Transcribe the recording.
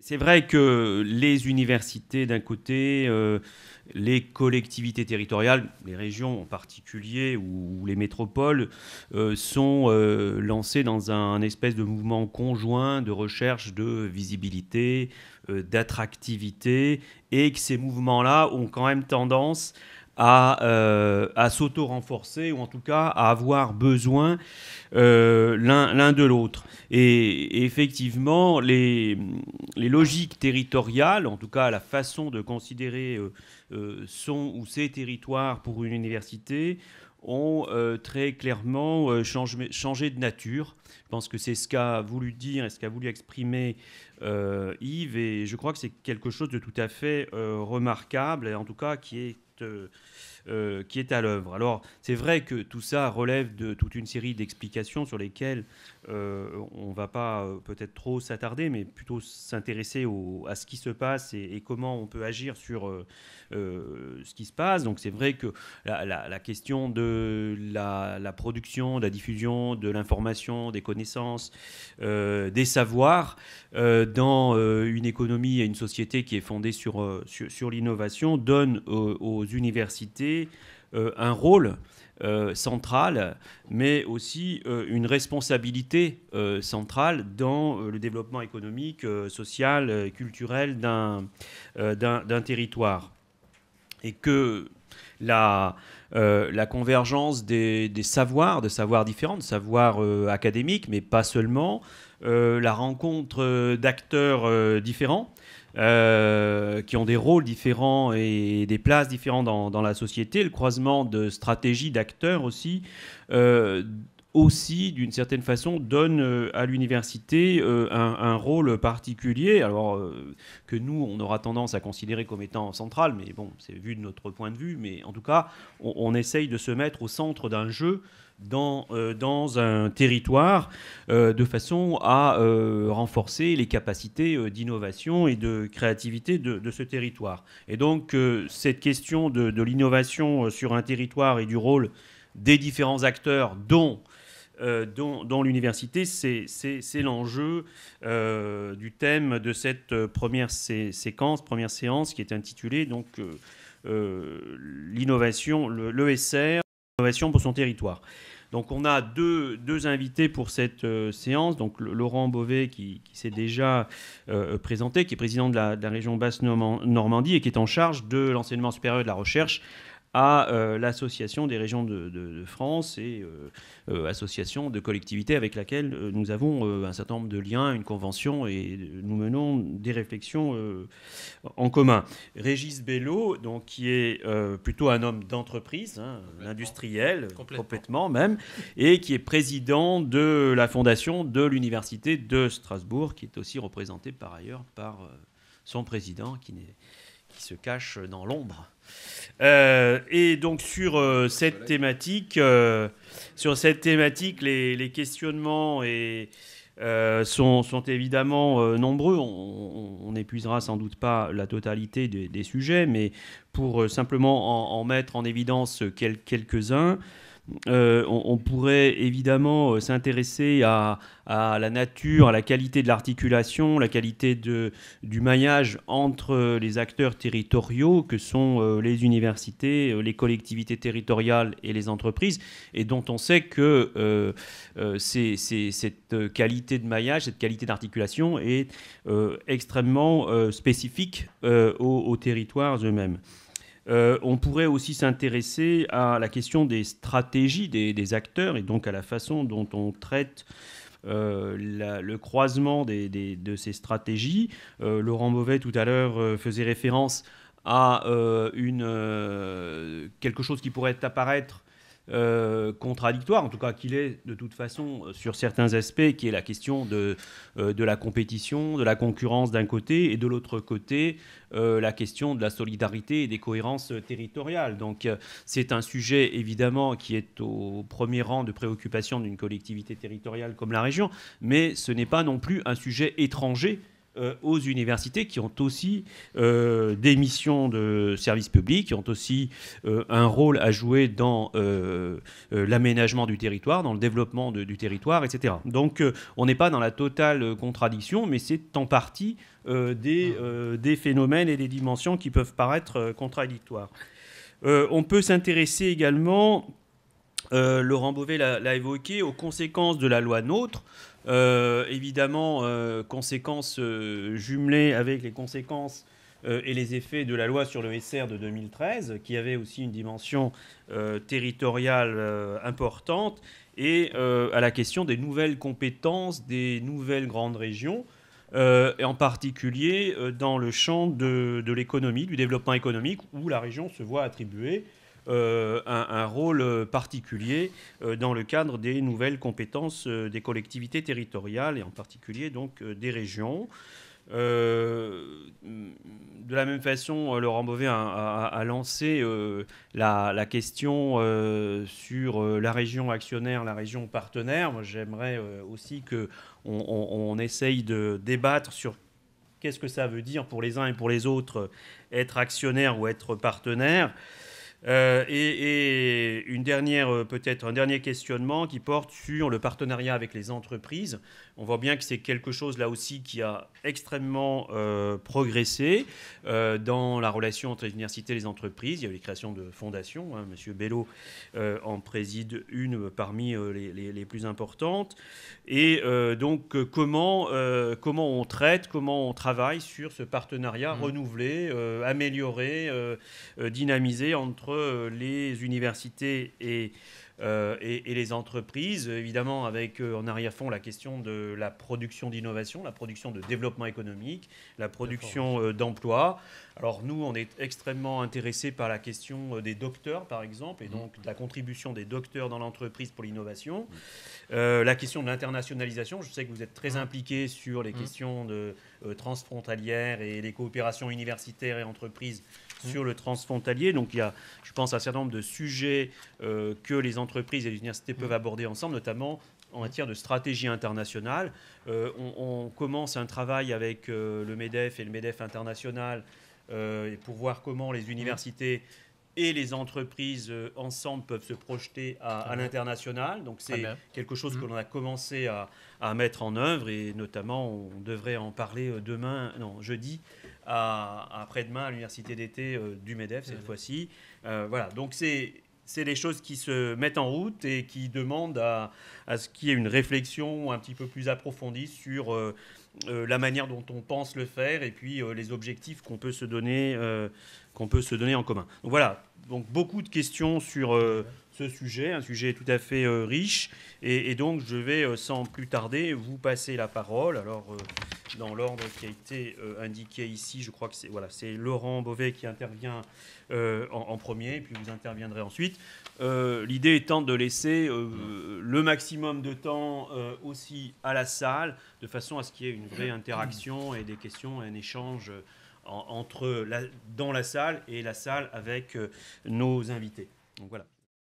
C'est vrai que les universités d'un côté, les collectivités territoriales, les régions en particulier ou les métropoles, sont lancées dans un espèce de mouvement conjoint de recherche de visibilité, d'attractivité, et que ces mouvements-là ont quand même tendance à s'auto-renforcer ou en tout cas à avoir besoin l'un de l'autre. Et effectivement, les logiques territoriales, en tout cas la façon de considérer son ou ses territoires pour une université, ont très clairement changé de nature. Je pense que c'est ce qu'a voulu dire et ce qu'a voulu exprimer Yves, et je crois que c'est quelque chose de tout à fait remarquable, et en tout cas qui est à l'œuvre. Alors, c'est vrai que tout ça relève de toute une série d'explications sur lesquelles on ne va pas peut-être trop s'attarder, mais plutôt s'intéresser à ce qui se passe et comment on peut agir sur ce qui se passe. Donc, c'est vrai que la question de la production, de la diffusion, de l'information, des connaissances, des savoirs dans une économie et une société qui est fondée sur l'innovation donne aux universités un rôle central, mais aussi une responsabilité centrale dans le développement économique, social, culturel d'un territoire. Et que la convergence des savoirs, de savoirs différents, de savoirs académiques, mais pas seulement, la rencontre d'acteurs différents, qui ont des rôles différents et des places différentes dans la société, le croisement de stratégies d'acteurs aussi, aussi d'une certaine façon, donne à l'université un rôle particulier, alors que nous, on aura tendance à considérer comme étant central, mais bon, c'est vu de notre point de vue, mais en tout cas, on essaye de se mettre au centre d'un jeu dans un territoire de façon à renforcer les capacités d'innovation et de créativité de ce territoire. Et donc, cette question de l'innovation sur un territoire et du rôle des différents acteurs, dont l'université, c'est l'enjeu du thème de cette première séance qui est intitulée donc l'innovation, l'ESR, l'innovation pour son territoire. Donc on a deux invités pour cette séance. Donc Laurent Beauvais qui s'est déjà présenté, qui est président de la région Basse-Normandie et qui est en charge de l'enseignement supérieur et de la recherche à l'Association des régions de France et association de collectivités avec laquelle nous avons un certain nombre de liens, une convention, et nous menons des réflexions en commun. Régis Bello, donc, qui est plutôt un homme d'entreprise, hein, industriel, complètement même, et qui est président de la fondation de l'Université de Strasbourg, qui est aussi représenté par ailleurs par son président, qui se cache dans l'ombre. Et donc sur cette thématique, les questionnements sont évidemment nombreux. On n'épuisera sans doute pas la totalité des sujets, mais pour simplement en mettre en évidence quelques-uns. On pourrait évidemment s'intéresser à la nature, à la qualité de l'articulation, la qualité du maillage entre les acteurs territoriaux que sont les universités, les collectivités territoriales et les entreprises, et dont on sait que cette qualité de maillage, cette qualité d'articulation est extrêmement spécifique aux territoires eux-mêmes. On pourrait aussi s'intéresser à la question des stratégies des acteurs et donc à la façon dont on traite le croisement de ces stratégies. Laurent Beauvais tout à l'heure faisait référence à quelque chose qui pourrait apparaître contradictoire, en tout cas qu'il est de toute façon sur certains aspects, qui est la question de la compétition, de la concurrence d'un côté, et de l'autre côté la question de la solidarité et des cohérences territoriales. Donc c'est un sujet évidemment qui est au premier rang de préoccupation d'une collectivité territoriale comme la région, mais ce n'est pas non plus un sujet étranger aux universités qui ont aussi des missions de service public, qui ont aussi un rôle à jouer dans l'aménagement du territoire, dans le développement du territoire, etc. Donc on n'est pas dans la totale contradiction, mais c'est en partie des phénomènes et des dimensions qui peuvent paraître contradictoires. On peut s'intéresser également, Laurent Beauvais l'a évoqué, aux conséquences de la loi NOTRe. Évidemment, conséquences jumelées avec les conséquences et les effets de la loi sur le SR de 2013, qui avait aussi une dimension territoriale importante, et à la question des nouvelles compétences des nouvelles grandes régions, et en particulier dans le champ de l'économie, du développement économique, où la région se voit attribuer un rôle particulier dans le cadre des nouvelles compétences des collectivités territoriales, et en particulier donc des régions. De la même façon, Laurent Beauvais a lancé la question sur la région actionnaire, la région partenaire. Moi, j'aimerais aussi qu'on essaye de débattre sur qu'est-ce que ça veut dire pour les uns et pour les autres être actionnaire ou être partenaire. Et peut-être un dernier questionnement qui porte sur le partenariat avec les entreprises. On voit bien que c'est quelque chose là aussi qui a extrêmement progressé dans la relation entre les universités et les entreprises. Il y a eu les créations de fondations. Monsieur Bello en préside une parmi les plus importantes. Et donc comment on traite, comment on travaille sur ce partenariat renouvelé, amélioré, dynamisé entre les universités et les entreprises, évidemment avec en arrière-fond la question de la production d'innovation, la production de développement économique, la production d'emplois. Alors nous, on est extrêmement intéressés par la question des docteurs, par exemple, et donc de la contribution des docteurs dans l'entreprise pour l'innovation. La question de l'internationalisation, je sais que vous êtes très impliqués sur les questions transfrontalières et les coopérations universitaires et entreprises sur le transfrontalier. Donc il y a, je pense, un certain nombre de sujets que les entreprises et les universités peuvent aborder ensemble, notamment en matière de stratégie internationale. On commence un travail avec le MEDEF et le MEDEF international pour voir comment les universités et les entreprises ensemble peuvent se projeter à l'international. Donc c'est quelque chose que l'on a commencé à mettre en œuvre, et notamment on devrait en parler jeudi, après-demain à l'université d'été du MEDEF cette fois-ci. Voilà, donc c'est les choses qui se mettent en route et qui demandent à ce qu'il y ait une réflexion un petit peu plus approfondie sur la manière dont on pense le faire, et puis les objectifs qu'on peut se donner en commun. Donc voilà, donc beaucoup de questions sur ce sujet, un sujet tout à fait riche, et donc je vais sans plus tarder vous passer la parole. Alors dans l'ordre qui a été indiqué ici, je crois que c'est Laurent Beauvais qui intervient en premier, et puis vous interviendrez ensuite. L'idée étant de laisser le maximum de temps aussi à la salle, de façon à ce qu'il y ait une vraie interaction et des questions et un échange dans la salle et la salle avec nos invités. Donc voilà.